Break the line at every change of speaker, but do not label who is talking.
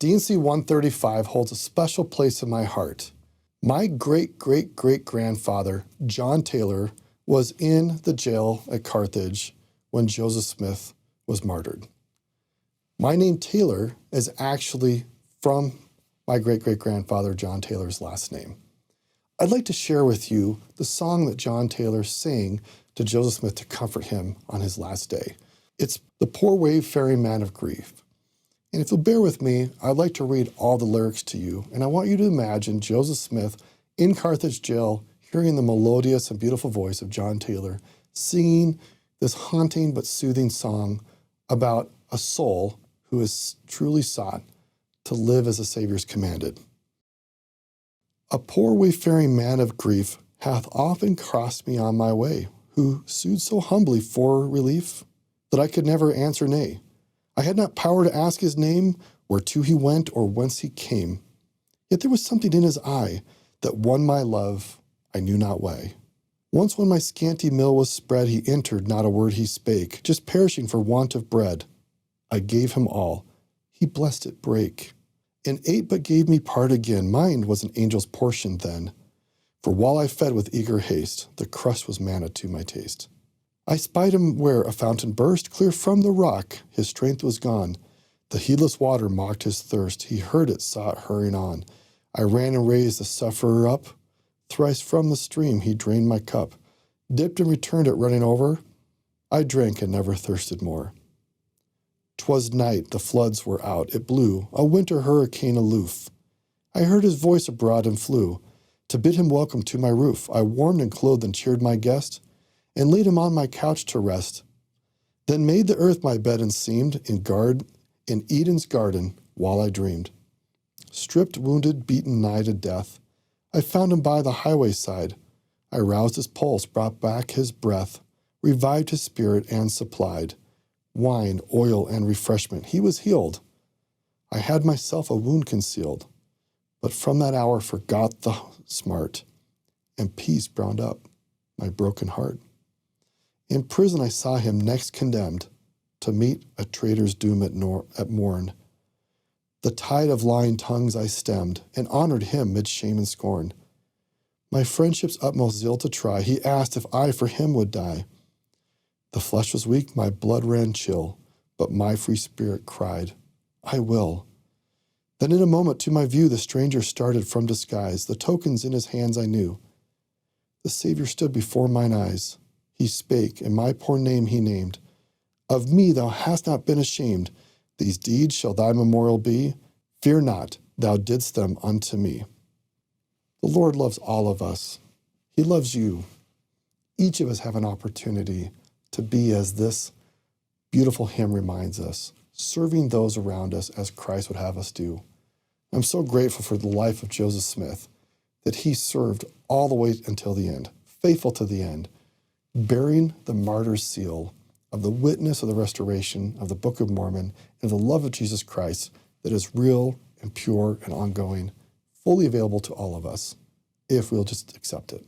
D&C 135 holds a special place in my heart. My great-great-great-grandfather, John Taylor, was in the jail at Carthage when Joseph Smith was martyred. My name Taylor is actually from my great-great-grandfather John Taylor's last name. I'd like to share with you the song that John Taylor sang to Joseph Smith to comfort him on his last day. It's The Poor Wayfaring Man of Grief. And if you'll bear with me, I'd like to read all the lyrics to you, and I want you to imagine Joseph Smith in Carthage jail, hearing the melodious and beautiful voice of John Taylor, singing this haunting but soothing song about a soul who has truly sought to live as the Savior's commanded. A poor wayfaring man of grief hath often crossed me on my way, who sued so humbly for relief that I could never answer nay. I had not power to ask his name, whereto he went, or whence he came. Yet there was something in his eye that won my love, I knew not why. Once when my scanty meal was spread, he entered, not a word he spake, just perishing for want of bread. I gave him all, he blessed it break, and ate but gave me part again. Mine was an angel's portion then, for while I fed with eager haste, the crust was manna to my taste. I spied him where a fountain burst, clear from the rock, his strength was gone. The heedless water mocked his thirst, he heard it, saw it hurrying on. I ran and raised the sufferer up, thrice from the stream he drained my cup, dipped and returned it running over. I drank and never thirsted more. 'Twas night, the floods were out, it blew, a winter hurricane aloof. I heard his voice abroad and flew, to bid him welcome to my roof. I warmed and clothed and cheered my guest, and laid him on my couch to rest. Then made the earth my bed and seemed in Eden's garden while I dreamed. Stripped, wounded, beaten nigh to death, I found him by the highway side. I roused his pulse, brought back his breath, revived his spirit and supplied wine, oil, and refreshment. He was healed. I had myself a wound concealed, but from that hour forgot the smart, and peace bound up my broken heart. In prison I saw him next condemned to meet a traitor's doom at morn. The tide of lying tongues I stemmed, and honored him mid shame and scorn. My friendship's utmost zeal to try, he asked if I for him would die. The flesh was weak, my blood ran chill, but my free spirit cried, I will. Then in a moment to my view the stranger started from disguise, the tokens in his hands I knew. The Savior stood before mine eyes. He spake, and my poor name he named. Of me thou hast not been ashamed. These deeds shall thy memorial be. Fear not, thou didst them unto me. The Lord loves all of us. He loves you. Each of us have an opportunity to be as this beautiful hymn reminds us, serving those around us as Christ would have us do. I'm so grateful for the life of Joseph Smith, that he served all the way until the end, faithful to the end, bearing the martyr's seal of the witness of the restoration of the Book of Mormon and the love of Jesus Christ that is real and pure and ongoing, fully available to all of us, if we'll just accept it.